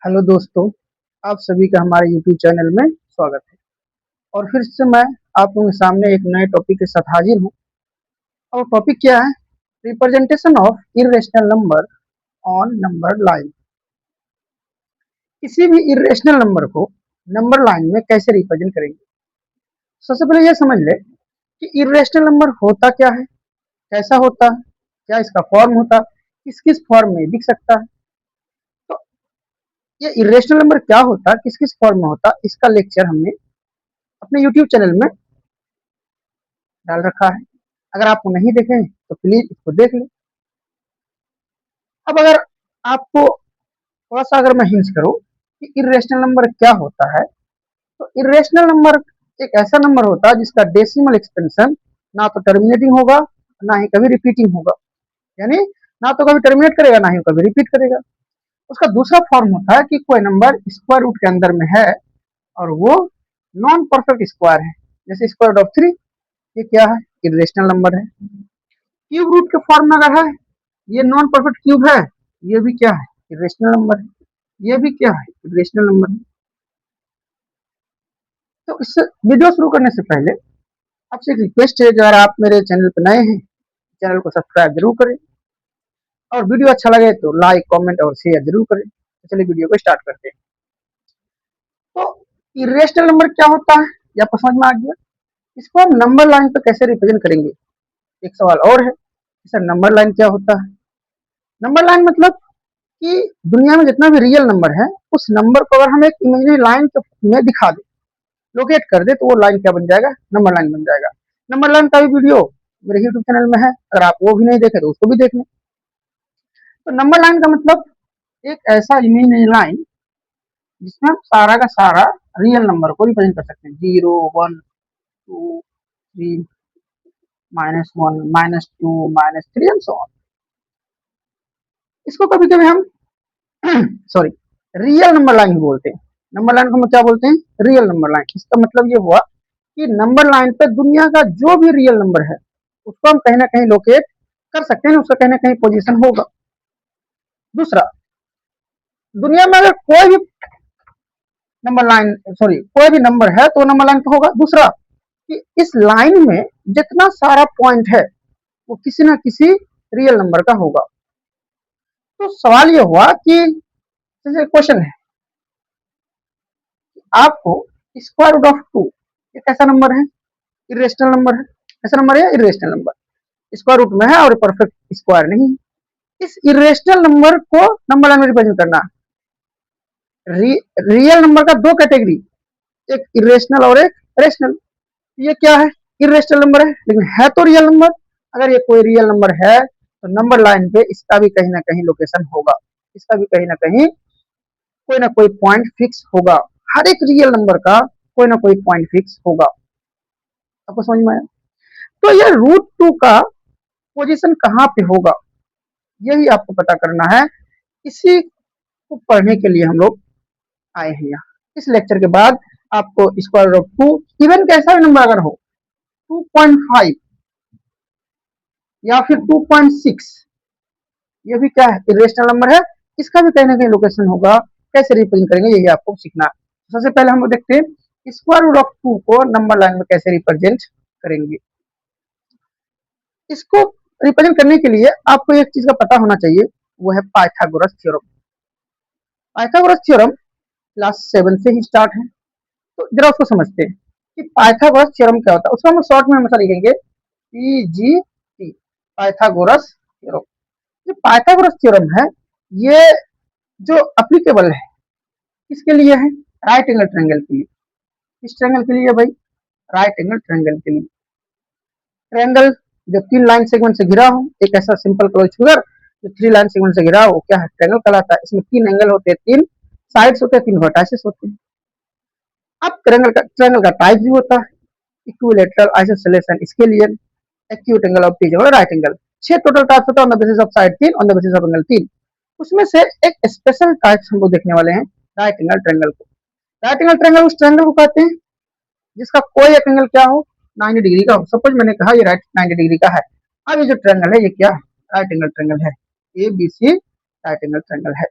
Hello दोस्तों, आप सभी का हमारे यूट्यूब चैनल में स्वागत है। और फिर से मैं आप लोगों के सामने एक नए टॉपिक के साथ हाजिर हूँ। और टॉपिक क्या है? Representation of irrational number on number line. किसी भी इर्रेशनल नंबर को नंबर लाइन में कैसे रिप्रेजेंट करेंगे? सबसे पहले यह समझ ले कि इर्रेशनल नंबर होता क्या है, कैसा होता है, क्या इसका फॉर्म होता है, किस किस फॉर्म में दिख सकता है। तो ये इर्रेशनल नंबर क्या होता है, किस किस फॉर्म में होता है, इसका लेक्चर हमने अपने यूट्यूब चैनल में डाल रखा है। अगर आप नहीं देखे हैं तो प्लीज इसको देख लें। अब अगर आपको थोड़ा सा अगर मैं हिंस करूं कि इर्रेशनल नंबर क्या होता है, तो इर्रेशनल नंबर एक ऐसा नंबर होता है जिसका डेसिमल एक्सपेंशन ना तो टर्मिनेटिंग होगा, ना ही कभी रिपीटिंग होगा। यानी ना तो कभी टर्मिनेट करेगा, ना ही कभी रिपीट करेगा। उसका दूसरा फॉर्म होता है कि कोई नंबर स्क्वायर रूट के अंदर में है और वो नॉन परफेक्ट स्क्वायर है। जैसे स्क्वायर रूट ऑफ 3, ये क्या है? इर्रेशनल नंबर है। क्यूब रूट के फॉर्म में अगर है, ये नॉन परफेक्ट क्यूब है, ये भी क्या है? इरेशनल नंबर है। ये भी क्या है? इरेशनल नंबर है। तो इस वीडियो शुरू करने से पहले आपसे एक रिक्वेस्ट है कि अगर आप मेरे चैनल पर नए हैं, चैनल को सब्सक्राइब जरूर करें और वीडियो अच्छा लगे तो लाइक, कमेंट और शेयर जरूर करें। तो चलिए वीडियो को स्टार्ट करते हैं। तो इरेशनल नंबर क्या होता है, ये आपको समझ में आ गया। इसको हम नंबर लाइन पर कैसे रिप्रेजेंट करेंगे? एक सवाल और है, सर नंबर लाइन क्या होता है? नंबर लाइन मतलब कि दुनिया में जितना भी रियल नंबर है, उस नंबर को अगर हम एक इमेजिनरी लाइन में दिखा दे, लोकेट कर दे, तो वो लाइन क्या बन जाएगा? नंबर लाइन बन जाएगा। नंबर लाइन का भी वीडियो मेरे यूट्यूब चैनल में है, अगर आप वो भी नहीं देखे तो उसको भी देख लें। तो नंबर लाइन का मतलब एक ऐसा इमेजिनरी लाइन जिसमें हम सारा का सारा रियल नंबर को रिप्रेजेंट कर सकते हैं। 0, 1, 2, 3, -1, -2, -3 एंड सो ऑन। इसको कभी कभी हम सॉरी रियल नंबर लाइन बोलते हैं। नंबर लाइन को हम क्या बोलते हैं? Real number line. इसका मतलब ये हुआ कि नंबर लाइन पे दुनिया का जो भी रियल नंबर है उसको हम कहीं ना कहीं लोकेट कर सकते हैं, उसका कहीं ना कहीं पोजीशन होगा। दूसरा, दुनिया में अगर कोई भी नंबर लाइन कोई भी नंबर है तो नंबर लाइन तो होगा। दूसरा कि इस लाइन में जितना सारा पॉइंट है वो किसी ना किसी रियल नंबर का होगा। तो सवाल ये हुआ कि जैसे क्वेश्चन है, आपको स्क्वायर रूट ऑफ 2 ये कैसा नंबर है? इरेशनल नंबर है। ऐसा नंबर है इरेशनल नंबर, स्क्वायर रूट में है और परफेक्ट स्क्वायर नहीं। इस इरेशनल नंबर को नंबर लाइन में रिप्रेजेंट करना। रियल नंबर का दो कैटेगरी, एक इरेशनल और एक रेशनल। ये क्या है? इरेशनल नंबर है लेकिन है तो रियल नंबर। अगर ये कोई रियल नंबर है तो नंबर लाइन पे इसका भी कहीं ना कहीं लोकेशन होगा, इसका भी कहीं ना कहीं कोई ना कोई पॉइंट फिक्स होगा। हर एक रियल नंबर का कोई ना कोई पॉइंट फिक्स होगा। आपको समझ में आया? तो ये √2 का पोजीशन कहाँ पे होगा, यही आपको पता करना है। इसी को पढ़ने के लिए हम लोग आए हैं यहाँ। इस लेक्चर के बाद आपको स्क्वायर रूट ऑफ 2 इवन कैसा भी नंबर अगर हो, 2.5 या फिर 2.6, ये भी क्या है? इरेशनल नंबर है। इसका भी कहीं ना कहीं लोकेशन होगा। कैसे रिप्रेजेंट करेंगे यही आपको सीखना है। सबसे पहले हम लोग देखते हैं स्क्वायर रूट ऑफ 2 को नंबर लाइन में कैसे रिप्रेजेंट करेंगे। इसको रिप्रेजेंट करने के लिए आपको एक चीज का पता होना चाहिए, वो है Pythagoras theorem. Pythagoras theorem class 7 से ही स्टार्ट है। तो जरा उसको समझते हैं कि पाइथागोरस थ्योरम क्या होता है। उसको हम शॉर्ट में हमेशा लिखेंगे PGT, पाइथागोरस थ्योरम। जो पाइथागोरस थ्योरम है, ये जो अप्लीकेबल है किसके लिए है? राइट एंगल ट्रायंगल के लिए। किस ट्रायंगल के लिए भाई? राइट एंगल ट्रायंगल के लिए। ट्रायंगल जो 3 लाइन सेगमेंट से घिरा हो, एक ऐसा सिंपल क्लोज फिगर जो 3 लाइन सेगमेंट से घिरा हो, क्या है? ट्रायंगल कहलाता है। इसमें 3 एंगल होते हैं, 3 साइड्स होते हैं, 3 वर्टाइसेस होते हैं। अब ट्रायंगल का टाइप भी होता है, equilateral, isosceles, scalene, acute angle और पेज और राइट एंगल। 6 टोटल टाइप्स होता है on the basis of side 3, on the basis of angle 3। उसमें से एक स्पेशल टाइप्स हम लोग देखने वाले हैं, राइट एंगल ट्रायंगल को। राइट एंगल ट्रायंगल उस ट्रायंगल को कहते हैं जिसका कोई एक एंगल क्या हो? 90 डिग्री का हो। सपोज मैंने कहा ये राइट 90 डिग्री का है। अब ये जो ट्रायंगल है ये क्या है? राइट एंगल ट्रायंगल है। ABC राइट एंगल ट्रायंगल है।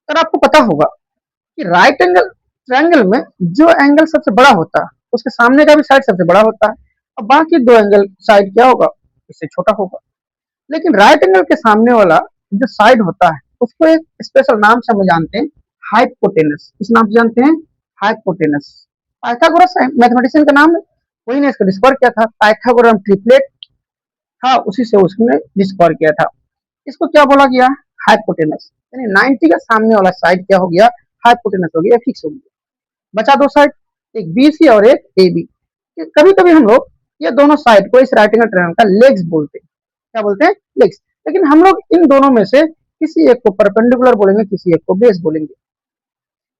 अगर आपको पता होगा कि राइट एंगल ट्रायंगल में जो एंगल सबसे बड़ा होता है उसके सामने का भी साइड सबसे बड़ा होता है, और बाकी दो एंगल साइड क्या होगा, इससे छोटा होगा। लेकिन राइट एंगल के सामने वाला जो साइड होता है उसको एक स्पेशल नाम से हम जानते हैं, हाइपोटेनस। इस नाम से जानते हैं, हाइपोटेनस। पाइथागोरस मैथमेटिशियन का नाम है, वही ने इसको डिस्कवर किया था। पाइथागोरम ट्रिपलेट था, उसी से उसने डिस्कवर किया था। इसको क्या बोला गया, हाइपोटेनस। यानी 90 का सामने वाला साइड क्या हो गया, हाइपोटेनस हो गया, फिक्स हो गया। बचा दो साइड, एक बी सी और एक ए बी। कभी कभी हम लोग ये दोनों साइड को इस राइट एंगल ट्रायंगल का लेग्स बोलते हैं। क्या बोलते हैं, लेग्स। लेकिन हम लोग इन दोनों में से किसी एक को परपेंडिकुलर बोलेंगे, किसी एक को बेस बोलेंगे।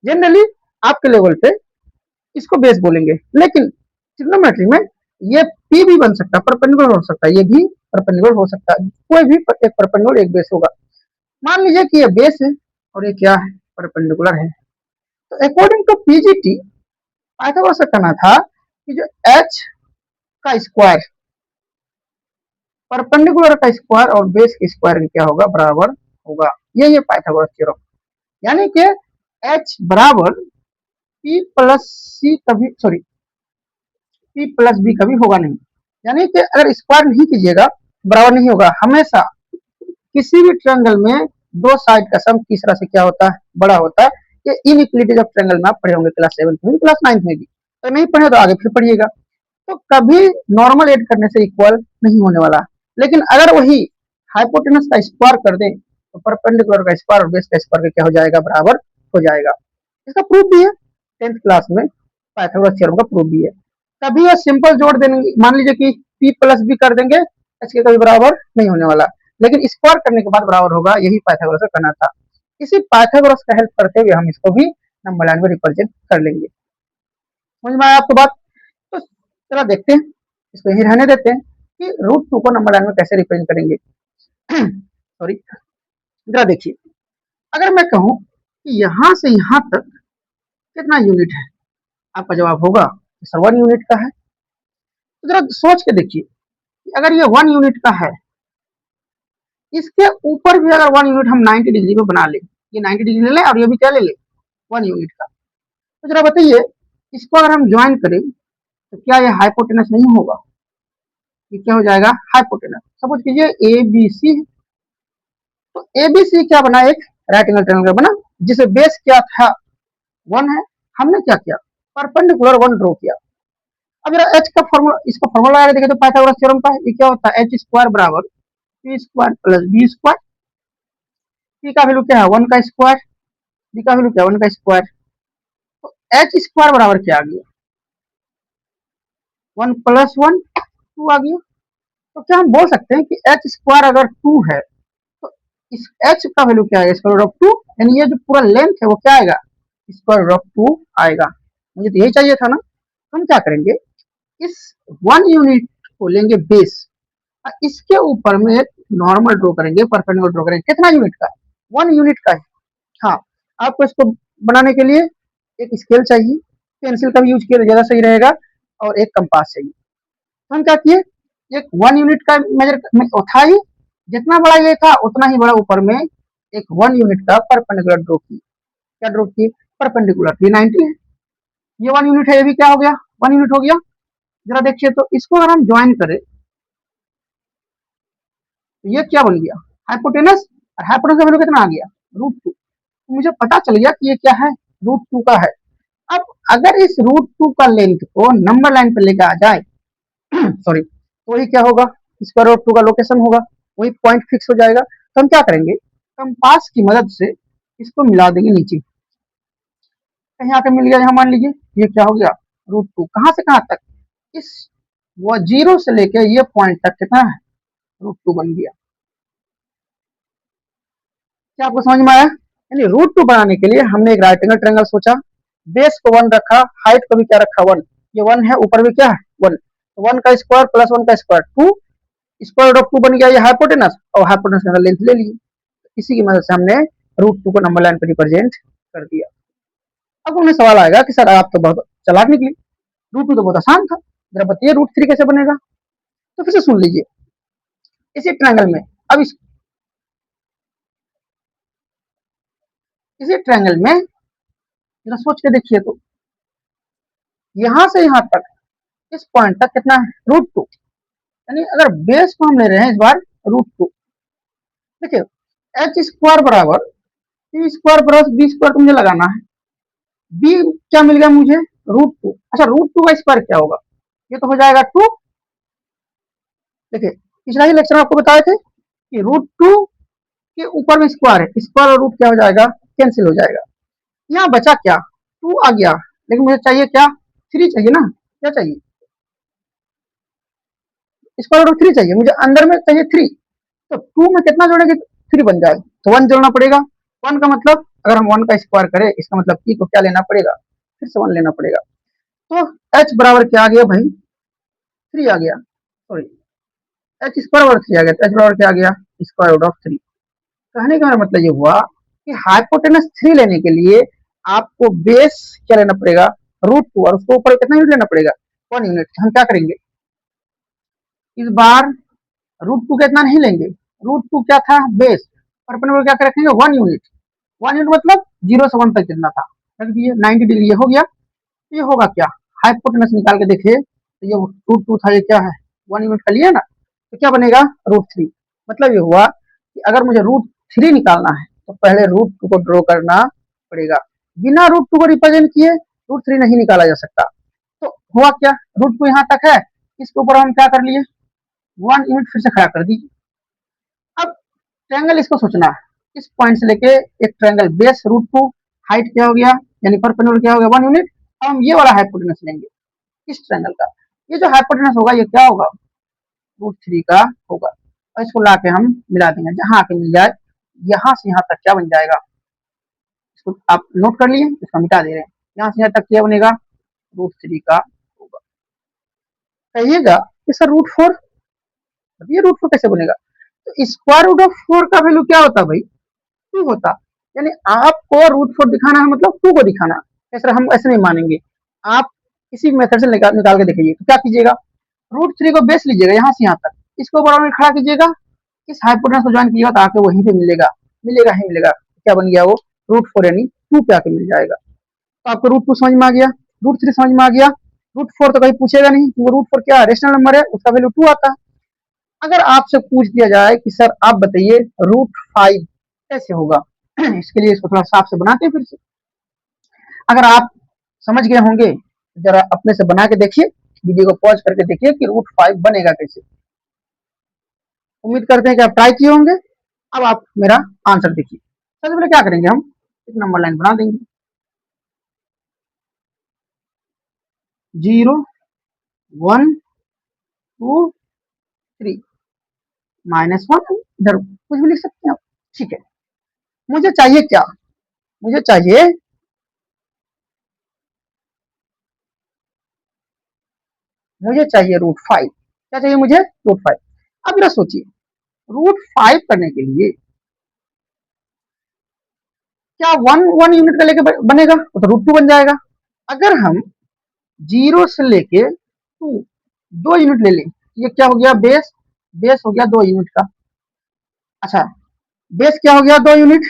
जनरली आपके लेवल पे इसको बेस बोलेंगे, लेकिन ट्रिग्नोमेट्री में ये पी भी बन सकता है, परपेंडिकुलर हो सकता है, ये भी परपेंडिकुलर हो सकता है। कोई भी एक परपेंडिकुलर एक बेस होगा। मान लीजिए कि ये बेस है और ये क्या है, परपेंडिकुलर है। तो अकॉर्डिंग टू पीजीटी पाइथागोरस का कहना था कि जो एच का स्क्वायर, परपेंडिकुलर का स्क्वायर और बेस के स्क्वायर के क्या होगा, बराबर होगा। ये पाइथागोरस थ्योरम। यानी कि एच बराबर पी प्लस सी कभी, सॉरी, पी प्लस बी कभी होगा नहीं। यानी कि अगर स्क्वायर नहीं कीजिएगा बराबर नहीं होगा। हमेशा किसी भी ट्रायंगल में दो साइड का सम तीसरा से क्या होता है, बड़ा होता है। ये इनइक्वालिटीज ऑफ ट्रायंगल में आप पढ़े होंगे क्लास 7 में, क्लास 9 में भी। तो नहीं पढ़े तो आगे फिर पढ़िएगा। तो कभी नॉर्मल ऐड करने से इक्वल नहीं होने वाला। लेकिन अगर वही हाइपोटेनस का स्क्वायर कर दे तो परपेंडिकुलर का स्क्वायर और बेस का स्क्वायर क्या हो जाएगा, बराबर हो जाएगा। इसका प्रूफ भी है 10th क्लास में, पाइथागोरस थ्योरम का प्रूफ भी है। कभी ये सिंपल जोड़ देंगे, मान लीजिए कि पी प्लस बी कर देंगे, एच के कभी बराबर नहीं होने वाला। लेकिन स्क्वायर करने के बाद बराबर होगा, यही पाइथागोरस का कहना था। इसी पाइथागोरस का हेल्प करते हुए हम इसको भी नंबर लाइन में रिप्रेजेंट कर लेंगे। समझ में आया आपको बात? तो चलो देखते हैं, इसको यही रहने देते हैं कि रूट टू को नंबर लाइन में कैसे रिप्रेजेंट करेंगे। सॉरी, जरा देखिए, अगर मैं कहूं कि यहां से यहां तक कितना यूनिट है, आपका जवाब होगा सर 1 यूनिट का है। तो जरा सोच के देखिए कि अगर ये 1 यूनिट का है, इसके ऊपर भी अगर 1 यूनिट हम 90 डिग्री में बना ले, ये 90 डिग्री ले लें और ये भी क्या ले ले, 1 यूनिट का। तो जरा बताइए, इसको अगर हम ज्वाइन करें तो क्या ये हाइपोटेनस नहीं होगा? ये क्या हो जाएगा, हाइपोटेनस। सपोज कीजिए ए बी सी, तो ए बी सी क्या बना, एक राइट एंगल ट्रायंगल बना, जिसे बेस क्या था, 1 है। हमने क्या किया, परपेंडिकुलर 1 ड्रॉ किया। अब जरा एच का फॉर्मूला, इसका फॉर्मूला लगा देखें तो पाइथागोरस थ्योरम का ये क्या होता है, एच स्क्वायर बराबर P square plus B square. पी का वैल्यू क्या है, 1 का स्क्वायर, बी का वैल्यू क्या है, 1 का स्क्वायर। तो एच स्क्वायर बराबर क्या आ गया, 1 प्लस 1 2 आ गया। तो क्या हम बोल सकते हैं कि एच स्क्वायर अगर 2 है तो इस एच का वैल्यू क्या आएगा, स्क्वायर रूट ऑफ 2। यानी ये जो पूरा लेंथ है वो क्या आएगा, स्क्वायर रूट ऑफ 2 आएगा। मुझे तो यही चाहिए था ना। हम क्या करेंगे, इस 1 यूनिट को लेंगे बेस, इसके ऊपर में एक नॉर्मल ड्रॉ करेंगे, परपेंडिकुलर ड्रॉ करेंगे। कितना यूनिट का है, 1 यूनिट का है। हाँ, आपको इसको बनाने के लिए एक स्केल चाहिए, पेंसिल का भी यूज किया तो ज्यादा सही रहेगा, और एक कंपास चाहिए। तो हम क्या किए, एक 1 यूनिट का मेजर था ही, जितना बड़ा ये था उतना ही बड़ा ऊपर में एक 1 यूनिट का परपेंडिकुलर ड्रॉ की। क्या ड्रॉ की, परपेंडिकुलर। ये 90 है, ये 1 यूनिट है, ये भी क्या हो गया, 1 यूनिट हो गया। जरा देखिए, तो इसको अगर हम ज्वाइन करें तो ये क्या बन गया, हाइपोटेनस। और हाइपोटेनस का वैल्यू कितना आ गया, √2। तो मुझे पता चल गया कि ये क्या है, √2 का है। अब अगर इस √2 का लेंथ को नंबर लाइन पे लेकर आ जाए सॉरी, तो वही क्या होगा, स्क्वायर रूट 2 का लोकेशन होगा, वही पॉइंट फिक्स हो जाएगा। तो हम क्या करेंगे, कंपास की मदद से इसको मिला देंगे नीचे, कहीं आके मिल गया। यहाँ मान लीजिए ये क्या हो गया, √2। कहाँ से कहाँ तक, इस वो 0 से लेके ये पॉइंट तक कितना है, √2 बन गया। क्या आपको समझ में आया? यानी √2 बनाने के लिए हमने एक राइट एंगल ट्रायंगल सोचा, बेस को 1 रखा, हाइट को भी क्या रखा, 1। ये 1 है, ऊपर भी क्या है, 1। तो 1 का स्क्वायर प्लस 1 का स्क्वायर 2, स्क्वायर रूट ऑफ 2 बन गया ये हाइपोटेनस, और हाइपोटेनस का लेंथ ले लिए। इसी की मदद से हमने √2 को नंबर लाइन पर रिप्रेजेंट कर दिया। अब उन्हें सवाल आएगा कि सर आप तो बहुत चालाक निकली, √2 तो बहुत आसान था, जरा बताइए √3 कैसे बनेगा। तो फिर से सुन लीजिए, इसी ट्रायंगल में अब इसी ट्रायंगल में जरा सोच के देखिए तो यहां से यहां तक इस पॉइंट तक कितना है √2, यानी अगर बेस को हम ले रहे हैं इस बार √2, देखिए एच स्क्वायर बराबर सी स्क्वायर प्लस बी स्क्वायर मुझे लगाना है। बी क्या मिल गया मुझे √2। अच्छा √2 का स्क्वायर क्या होगा, ये तो हो जाएगा 2। देखिए पिछला ही लेक्चर में आपको बताए थे कि √2 के ऊपर में स्क्वायर है, स्क्वायर और रूट क्या हो जाएगा कैंसिल हो जाएगा। यहाँ बचा क्या 2 आ गया, लेकिन मुझे चाहिए क्या 3 चाहिए ना, क्या चाहिए स्क्वायर रूट 3 चाहिए, मुझे अंदर में चाहिए 3। तो 2 में कितना जोड़ेंगे 3 बन जाए, तो 1 जोड़ना पड़ेगा। 1 का मतलब अगर हम 1 का स्क्वायर करें इसका मतलब p को क्या लेना पड़ेगा, फिर से 1 लेना पड़ेगा। तो h बराबर क्या आ गया भाई 3 आ गया, सॉरी h स्क्वायर बराबर 3 आ गया, तो h बराबर क्या आ गया स्क्वायर रूट ऑफ 3। कहने का मतलब ये हुआ कि हाइपोटेनस 3 लेने के लिए आपको बेस क्या लेना पड़ेगा √2 और उसको ऊपर कितना यूनिट लेना पड़ेगा 1 यूनिट। हम क्या करेंगे इस बार √2 का इतना नहीं लेंगे, √2 क्या था बेस, और अपने को क्या रखेंगे 1 यूनिट। 1 यूनिट मतलब 0 से 1 तक कितना था रख दिए 90 डिग्री, ये हो गया। ये होगा क्या हाइपोटेनस निकाल के देखिए तो ये √2 था, ये क्या है 1 यूनिट का लिया ना, तो क्या बनेगा √3। मतलब ये हुआ कि अगर मुझे √3 निकालना है तो पहले √2 को ड्रॉ करना पड़ेगा, बिना √2 को रिप्रेजेंट किए √3 नहीं निकाला जा सकता। तो हुआ क्या √2 यहाँ तक है, इसके ऊपर हम क्या कर लिए 1 यूनिट फिर से खड़ा कर दीजिए। अब ट्रायंगल इसको सोचना है, इस पॉइंट से लेके एक ट्रायंगल बेस √2, हाइट क्या हो गया यानी परपेंडिकुलर क्या हो गया 1 यूनिट। अब हम ये वाला हाइपोटेनस लेंगे इस ट्रायंगल का, ये जो हाइपोटेनस होगा ये क्या होगा √3 का होगा, और इसको ला के हम मिला देंगे, जहां आके मिल जाए यहाँ से यहाँ तक क्या बन जाएगा, इसको आप नोट कर लिए, इसको मिटा दे रहे हैं, यहाँ से यहाँ तक क्या बनेगा √3 का होगा। कहिएगा कि सर √4, ये √4 कैसे बनेगा, तो स्क्वायर रूट ऑफ 4 का वैल्यू क्या होता भाई 2 होता, यानी आपको √4 दिखाना है मतलब 2 को दिखाना, ऐसा हम ऐसे नहीं मानेंगे। आप इसी मेथड से निकाल के देखिए, तो क्या कीजिएगा √3 को बेस लीजिएगा यहाँ से यहाँ तक, इसको बराबर में खड़ा कीजिएगा, इस हाइपोटेनस को ज्वाइन कीजिएगा तो आके वहीं पे मिलेगा, मिलेगा ही मिलेगा। क्या बन गया वो √4 यानी 2 पे आके मिल जाएगा। तो आपको √2 समझ में आ गया, √3 समझ में आ गया, √4 तो कहीं पूछेगा नहीं क्योंकि √4 क्या रेशनल नंबर है, उसका वैल्यू 2 आता है। अगर आपसे पूछ दिया जाए कि सर आप बताइए √5 कैसे होगा इसके लिए इसको थोड़ा साफ से बनाते हैं फिर से। अगर आप समझ गए होंगे जरा अपने से बना के देखिए, वीडियो को पॉज करके देखिए कि √5 बनेगा कैसे। उम्मीद करते हैं कि आप ट्राई किए होंगे। अब आप मेरा आंसर देखिए, सबसे पहले क्या करेंगे हम एक नंबर लाइन बना देंगे 0 1 2 3 -1, इधर कुछ भी लिख सकते हैं आप, ठीक है। मुझे चाहिए क्या, मुझे चाहिए √5, क्या चाहिए मुझे √5। अब जरा सोचिए √5 करने के लिए क्या 1 यूनिट का लेके बनेगा, वो तो √2 बन जाएगा। अगर हम 0 से लेके 2 2 यूनिट ले लें, ये क्या हो गया बेस, बेस हो गया 2 यूनिट का। अच्छा बेस क्या हो गया 2 यूनिट,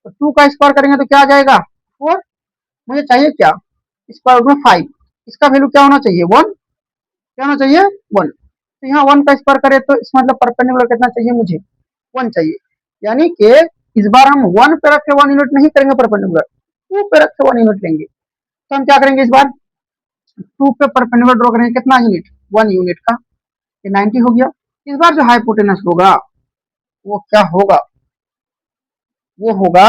तो 2 का स्क्वायर करेंगे तो क्या आ जाएगा 4। मुझे चाहिए क्या स्क्वायर रूट में 5, इसका वैल्यू क्या होना चाहिए 1, क्या होना चाहिए 1। तो यहाँ 1 का स्क्वायर करें तो इसका मतलब परपेंडिकुलर कितना चाहिए मुझे 1 चाहिए, यानी कि इस बार हम 1 पे रख के 1 यूनिट नहीं करेंगे परपेंडिकुलर, 2 पे रख के 1 यूनिट लेंगे। तो हम क्या करेंगे इस बार 2 पे परपेंडिकुलर ड्रॉ करेंगे, कितना यूनिट 1 यूनिट का, ये 90 हो गया। इस बार जो हाइपोटेनस होगा वो क्या होगा, वो होगा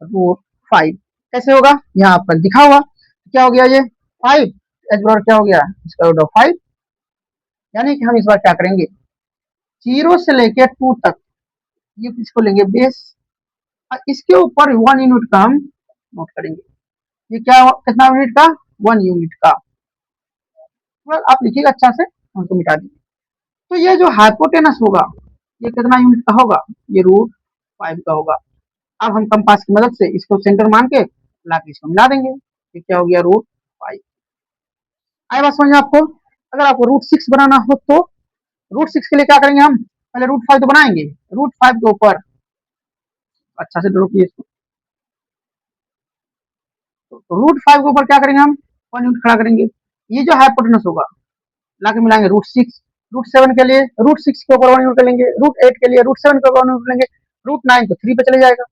√5। कैसे होगा यहाँ पर दिखा हुआ, क्या हो गया ये 5, एच बराबर क्या हो गया इसका √5, यानी कि हम इस बार क्या करेंगे 0 से लेके 2 तक ये इसको लेंगे बेस, और इसके ऊपर 1 यूनिट का हम नोट करेंगे, ये क्या कितना यूनिट का 1 यूनिट का। आप लिखिएगा अच्छा से, हमको मिटा दीजिए। तो ये जो हाइपोटेनस होगा ये कितना यूनिट का होगा, ये √5 का होगा। अब हम कंपास की मदद से इसको सेंटर मान के ला के इसको मिला देंगे, ये क्या हो गया √5। आई बात समझ में आपको। अगर आपको √6 बनाना हो तो √6 के लिए क्या करेंगे हम पहले √5 तो बनाएंगे, √5 के ऊपर अच्छा से ड्रॉ किए इसको, तो √5 के ऊपर क्या करेंगे हम 1 यूनिट खड़ा करेंगे। ये जो हाइपोटेनस होगा लाके मिलाएंगे √6, √7 के लिए √6 के ऊपर 1 यूनिट लेंगे, √8 के लिए √7 के ऊपर 1 यूनिट लेंगे, √9 तो 3 पे चले जाएगा।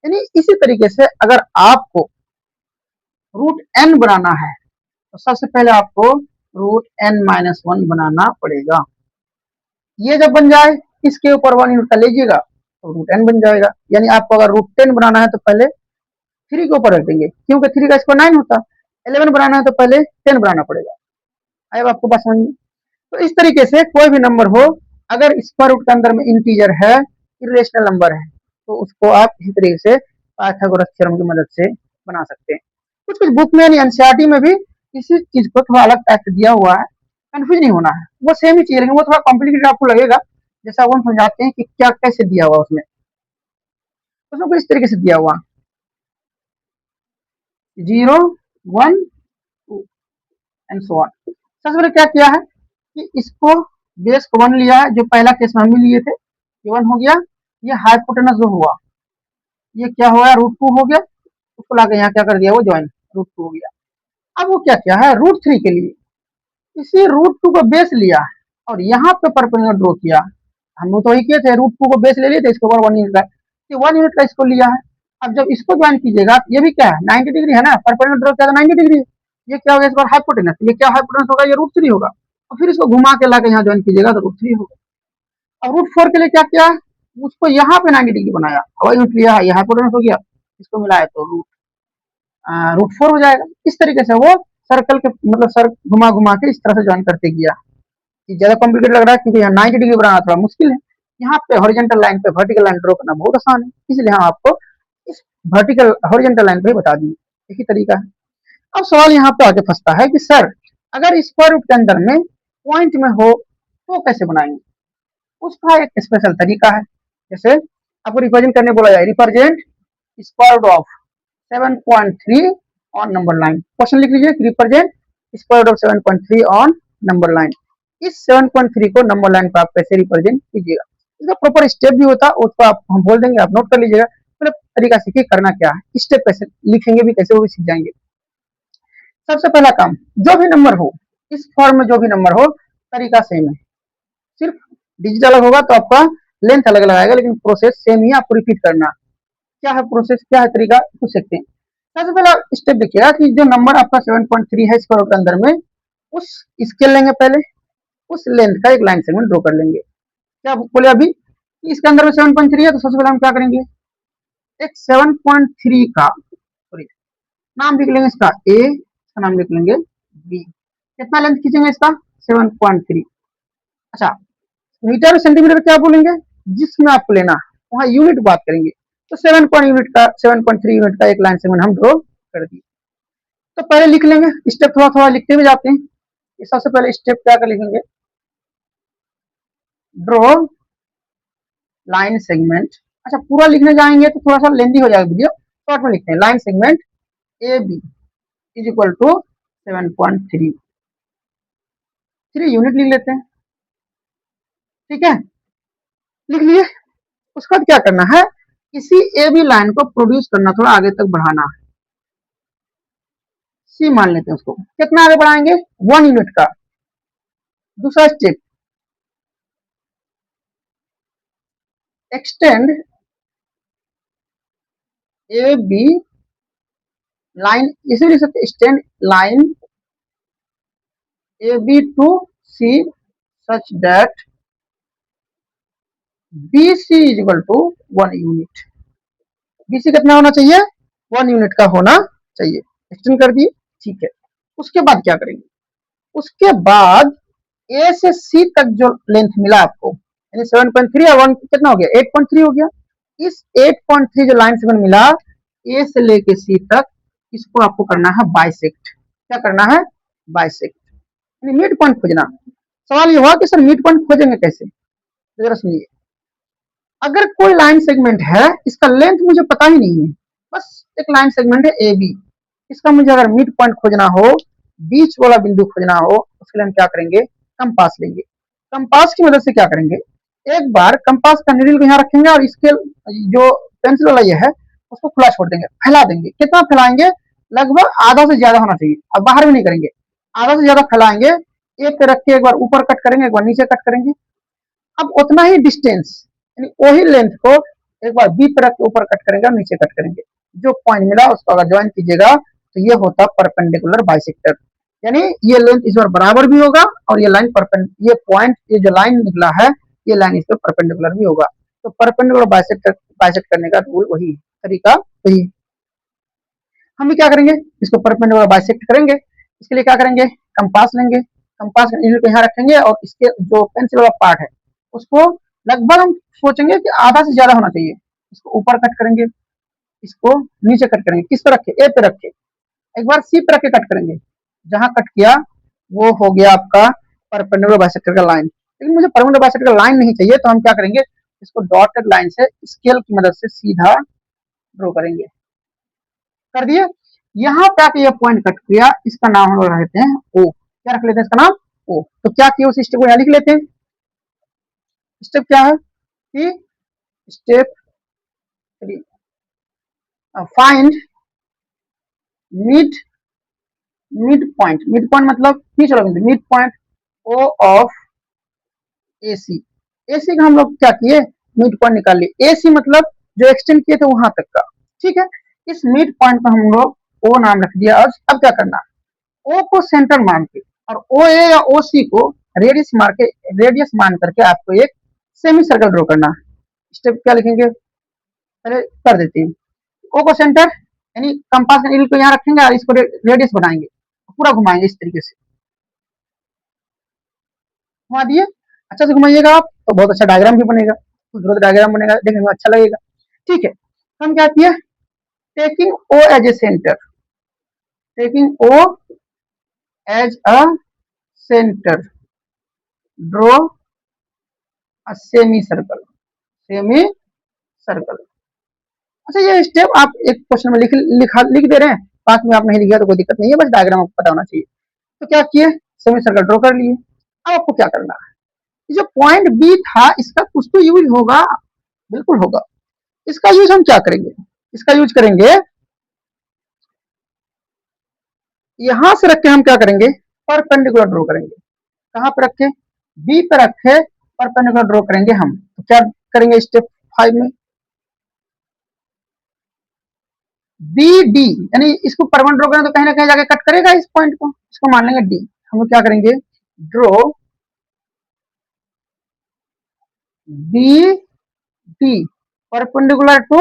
यानी इसी तरीके से अगर आपको √n बनाना है तो सबसे पहले आपको √n-1 बनाना पड़ेगा। ये जब बन जाए इसके ऊपर 1 यूनिट का लीजिएगा तो √n बन जाएगा। यानी आपको अगर √10 बनाना है तो पहले 3 के ऊपर रख देंगे, क्योंकि 3 का स्क्वायर 9 होता। 11 बनाना है तो पहले 10 बनाना पड़ेगा। आए आपको बात समझ में? तो इस तरीके से कोई भी नंबर हो, अगर स्क्वायर रूट के अंदर में इंटीजर है, इरेशनल नंबर है, तो उसको आप इसी तरीके से पाइथागोरस थ्योरम की मदद से बना सकते हैं। कुछ कुछ बुक में एनसीईआरटी में भी इसी चीज को थोड़ा अलग टाइप से दिया हुआ है, कंफ्यूज नहीं होना है, वो सेम ही चीज, लेकिन वो थोड़ा कॉम्प्लिकेटेड आपको लगेगा। जैसा वो हम समझाते हैं कि क्या कैसे दिया हुआ उसमें कुछ इस तरीके से दिया हुआ 0, 1, 2 एंड सो ऑन। सबसे पहले क्या किया है कि इसको बेस को 1 लिया है, जो पहला केस में हम ही लिए थे, ये 1 हो गया। ये हाइपोटेनस जो हुआ ये क्या हो गया √2 हो गया, उसको लाके यहाँ क्या कर दिया वो ज्वाइन √2 हो गया। अब वो क्या किया है √3 के लिए इसी √2 को बेस लिया और यहाँ पे परपेंडिकुलर ड्रॉ किया। हम लोग तो वही किए थे, √2 को बेस ले लिए थे, इसके ऊपर 1 यूनिट का, ये 1 यूनिट का इसको लिया है। अब जब इसको ज्वाइन कीजिएगा ये भी क्या है 90 डिग्री है ना, परपेंडिकुलर ड्रॉ किया था 90 डिग्री। ये क्या हो गया इस बार हाइपोटेनस, ये क्या हाइपोटेनस होगा ये √3 होगा, और फिर इसको घुमा के लाके यहाँ ज्वाइन कीजिएगा तो √3 होगा। अब √4 के लिए क्या किया उसको यहाँ पे 90 डिग्री बनाया, वही यूनिट लिया, ये हाइपोटेनस हो गया, इसको मिलाया तो √4 हो जाएगा। इस तरीके से वो सर्कल के मतलब सर घुमा घुमा के इस तरह से ज्वाइन करते गया। ज्यादा कॉम्प्लिकेटेड लग रहा है क्योंकि यहाँ 90 डिग्री बनाना थोड़ा मुश्किल है, यहाँ पे हॉरिजॉन्टल लाइन पे वर्टिकल लाइन ड्रॉ करना बहुत आसान है, इसलिए हम आपको इस वर्टिकल हॉरिजॉन्टल लाइन पे बता दिए, एक ही तरीका है। अब सवाल यहाँ पे आके फंसता है कि सर अगर स्क्वायर रूट के अंदर में पॉइंट में हो तो कैसे बनाएंगे, उसका एक स्पेशल तरीका है। जैसे आपको रिप्रेजेंट करने बोला जाए, represent square root of 7.3 on number line. Question लिख लीजिए, represent square root of 7.3 on number line. इस 7.3 को नंबर लाइन पर आप कैसे रिप्रेजेंट कीजिएगा, इसका प्रॉपर स्टेप भी होता है, उसको आप हम बोल देंगे, आप नोट कर लीजिएगा। मतलब तरीका सीखिए करना क्या है, स्टेप कैसे लिखेंगे भी कैसे वो भी सीख जाएंगे। सबसे पहला काम, जो भी नंबर हो इस फॉर्म में, जो भी नंबर हो तरीका सेम है, सिर्फ डिजिट अलग होगा तो आपका लेंथ अलग अलग आएगा, लेकिन प्रोसेस सेम ही आपको रिपीट करना। क्या है प्रोसेस, क्या है तरीका, पूछ सकते हैं। सबसे पहला स्टेप देखिएगा कि जो नंबर आपका 7.3 है स्क्वायर रूट के अंदर में, उस स्केल लेंगे पहले, उस लेंथ का एक लाइन सेगमेंट ड्रॉ कर लेंगे। क्या बोले अभी इसके अंदर में 7.3 है, तो सबसे पहले हम क्या करेंगे, एक 7.3 का सॉरी नाम लिख लेंगे, इसका ए, इसका नाम लिख लेंगे बी। कितना लेंथ खींचेंगे इसका 7.3। अच्छा मीटर सेंटीमीटर क्या बोलेंगे, जिसमें आपको लेना वहां यूनिट बात करेंगे, तो 7.3 यूनिट का एक लाइन सेगमेंट हम ड्रॉ कर दिए। तो पहले लिख लेंगे, स्टेप थोड़ा थोड़ा लिखते हुए जाते हैं। सबसे पहले स्टेप क्या कर लिखेंगे, ड्रॉ लाइन सेगमेंट। अच्छा पूरा लिखने जाएंगे तो थोड़ा सा लेंदी हो जाएगा वीडियो, शॉर्ट में लिखते हैं, line segment A B is equal to 7.3, 3 unit लिख लेते हैं, ठीक है लिख लिए। उसके बाद क्या करना है, इसी ए बी लाइन को प्रोड्यूस करना, थोड़ा आगे तक बढ़ाना है, सी मान लेते हैं उसको। कितना आगे बढ़ाएंगे 1 यूनिट का। दूसरा step, extend A B line, इसे लिख सकते extend line A B to C such that B C is equal to 1 unit. B C कितना होना चाहिए 1 यूनिट का होना चाहिए। एक्सटेंड कर दिए, ठीक है। उसके बाद क्या करेंगे, उसके बाद ए से सी तक जो लेंथ मिला आपको, यानी 7.3 और 1 कितना हो गया 8.3 हो गया। इस 8.3 जो लाइन सेगमेंट मिला ए से लेके सी तक, इसको आपको करना है बाइसेक्ट। क्या करना है बाइसेक्ट, यानी मिड पॉइंट खोजना। सवाल ये हुआ कि सर मिड पॉइंट खोजेंगे कैसे, तो जरा सुनिए। अगर कोई लाइन सेगमेंट है, इसका लेंथ मुझे पता ही नहीं है, बस एक लाइन सेगमेंट है ए बी, इसका मुझे अगर मिड पॉइंट खोजना हो, बीच वाला बिंदु खोजना हो, उसके लिए हम क्या करेंगे, कंपास लेंगे। कंपास की मदद से क्या करेंगे, एक बार कंपास का नीडल को यहाँ रखेंगे और स्केल जो पेंसिल वाला ये है उसको खुला छोड़ देंगे, फैला देंगे। कितना फैलाएंगे, लगभग आधा से ज्यादा होना चाहिए। अब बाहर भी नहीं करेंगे, आधा से ज्यादा फैलाएंगे, एक पे रख के एक बार ऊपर कट करेंगे, एक बार नीचे कट करेंगे। अब उतना ही डिस्टेंस यानी वही लेंथ को एक बार बी पे रख के ऊपर कट करेंगे और नीचे कट करेंगे। जो पॉइंट मिला उसको अगर ज्वाइन कीजिएगा तो ये होता परपेंडिकुलर बाइसेक्टर, यानी ये लेंथ इस बार बराबर भी होगा और ये लाइन ये पॉइंट, ये जो लाइन निकला है ये लाइन इस पर परपेंडिकुलर भी होगा। तो परपेंडिकुलर बाइसेक्ट करने का रूल वही तरीका वही। हम भी क्या करेंगे, इसको परपेंडिकुलर बाइसेक्ट करेंगे। इसके लिए क्या करेंगे, कंपास लेंगे, कंपास नीडल को यहाँ रखेंगे और इसके जो पेंसिल वाला पार्ट है उसको लगभग हम सोचेंगे कि आधा से ज्यादा होना चाहिए। इसको ऊपर कट करेंगे, इसको नीचे कट करेंगे, किस पे रखे, ए पे रखे, एक बार सी पे रख के कट करेंगे। जहां कट किया वो हो गया आपका परपेंडिकुलर बाइसेक्टर का लाइन। लेकिन मुझे परपेंडिकुलर बाइसेक्टर का लाइन नहीं चाहिए, तो हम क्या करेंगे, इसको डॉटेड लाइन से स्केल की मदद से सीधा ड्रॉ करेंगे। कर दिए। यहाँ पे आके ये पॉइंट कट किया, इसका नाम हम लोग रखते हैं ओ। क्या रख लेते हैं इसका नाम, ओ। तो क्या किया, उस स्टेप को यहाँ लिख लेते हैं। स्टेप क्या है कि स्टेप 3 फाइंड मिड पॉइंट मतलब बीच वाला बिंदु, मिड पॉइंट ओ ऑफ ए सी। ए सी का हम लोग क्या किए, मिड पॉइंट निकाल लिए। ए सी मतलब जो एक्सटेंड किए थे वहां तक का, ठीक है। इस मिड पॉइंट का हम लोग ओ नाम रख दिया। अब क्या करना, ओ को सेंटर मान के और ओ ए या ओ सी को रेडियस मान करके आपको एक सेमी सर्कल ड्रॉ करना। स्टेप क्या लिखेंगे, पहले कर देते हैं। ओ को सेंटर यानी कंपास नीडल को यहाँ रखेंगे और इसको रेडियस बनाएंगे, पूरा घुमाएंगे इस तरीके से। घुमा दिए, अच्छा से घुमाइएगा आप तो बहुत अच्छा डायग्राम भी बनेगा, खूबसूरत डायग्राम बनेगा, देखने में अच्छा लगेगा। ठीक है, हम क्या किए, taking O as a centre, taking O as a centre draw a semi circle, semi circle. अच्छा ये स्टेप आप एक क्वेश्चन में लिख दे रहे हैं, पास में आप नहीं लिखा तो कोई दिक्कत नहीं है, बस डायग्राम आपको पता होना चाहिए। तो क्या किए, सेमी सर्कल ड्रॉ कर लिए। अब आपको क्या करना है, जो पॉइंट बी था इसका कुछ तो यूज होगा, बिल्कुल होगा। इसका यूज हम क्या करेंगे, इसका यूज करेंगे यहां से रख के हम क्या करेंगे, परपेंडिकुलर ड्रॉ करेंगे। कहां पे रखे, बी पे रखे, परपेंडिकुलर ड्रॉ करेंगे हम। तो क्या करेंगे स्टेप 5 में, बी डी यानी इसको परमानेंट ड्रॉ करें तो कहीं ना कहीं जाके कट करेगा इस पॉइंट को, इसको मान लेंगे डी। हम लोग क्या करेंगे, draw B D perpendicular to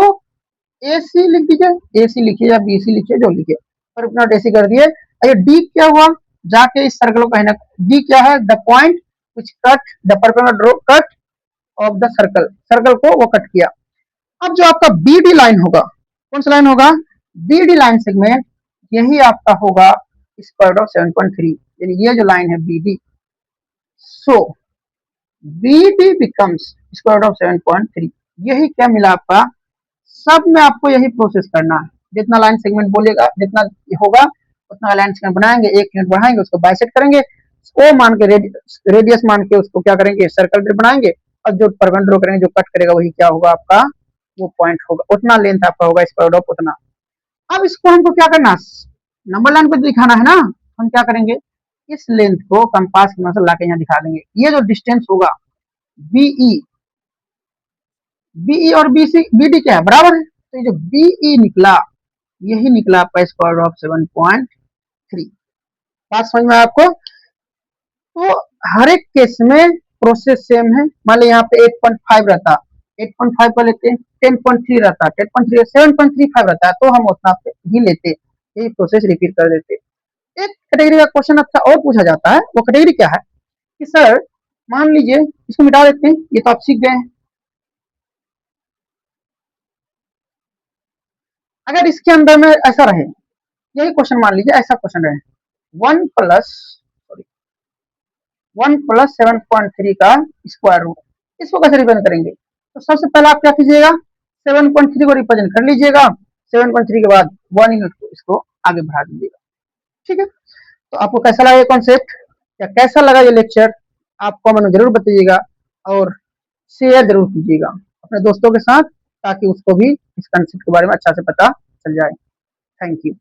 A C लिख दीजिए, ए सी लिखिए या बी सी लिखिए, जो लिखिए, परपेंडिकुलर ए सी कर दिए। ये डी क्या हुआ, जाके इस सर्कल को कहीं ना, डी क्या है, the point which cut the perpendicular draw cut off the circle, circle को वो कट किया। अब जो आपका बी डी लाइन होगा, कौन सा लाइन होगा, बी डी लाइन सेगमेंट, यही आपका होगा स्क्वायर रूट ऑफ 7.3, यानी ये जो लाइन है B D. So B D becomes square root of 7.3। यही क्या मिला आपका, सब में आपको यही प्रोसेस करना है। जितना लाइन सेगमेंट बोलेगा, जितना होगा उतना लाइन सेगमेंट बनाएंगे, एक यूनिट बढ़ाएंगे, उसको बाइसेक्ट करेंगे, ओ मान के रेडियस मान के उसको क्या करेंगे, सर्कल बनाएंगे, और जो परपेंडिकुलर ड्रॉ करेंगे, जो कट करेगा वही क्या होगा आपका, वो पॉइंट होगा, उतना लेंथ आपका होगा स्क्वायर रूट ऑफ उतना। अब इसको हमको क्या करना, नंबर लाइन पे दिखाना है ना, हम क्या करेंगे, इस लेंथ को कंपास की मदद से लाके यहाँ दिखा देंगे। ये जो डिस्टेंस होगा बीई, बीई और बीसी, बीडी क्या है, बराबर है, तो ये जो बीई निकला यही निकला आपका स्क्वायर रूट ऑफ 7.3। बात समझ में आपको, तो हर एक केस में प्रोसेस सेम है। मान लीजिए यहाँ पे 8.5 रहता, 8.5 पर लेते हैं, 10.3 रहता, 10.3 7.35 रहता है, तो हम उतना पे ही लेते, यही प्रोसेस रिपीट कर देते। एक कैटेगरी का क्वेश्चन अच्छा और पूछा जाता है, वो कैटेगरी क्या है कि सर मान लीजिए, इसको मिटा देते हैं, ये तो आप सीख गए हैं। अगर इसके अंदर में ऐसा रहे, यही क्वेश्चन मान लीजिए ऐसा क्वेश्चन रहे, 1 प्लस 7.3 का स्क्वायर रूट, इसको कैसे रिप्रेजेंट करेंगे, तो सबसे पहले आप क्या कीजिएगा, 7.3 को रिप्रेजेंट कर लीजिएगा, 7.3 के बाद 1 यूनिट को इसको आगे बढ़ा दीजिएगा। ठीक है, तो आपको कैसा लगा ये कॉन्सेप्ट, या कैसा लगा ये लेक्चर, आप कमेंट में जरूर बताइएगा, और शेयर जरूर कीजिएगा अपने दोस्तों के साथ, ताकि उसको भी इस कॉन्सेप्ट के बारे में अच्छा से पता चल जाए। Thank you.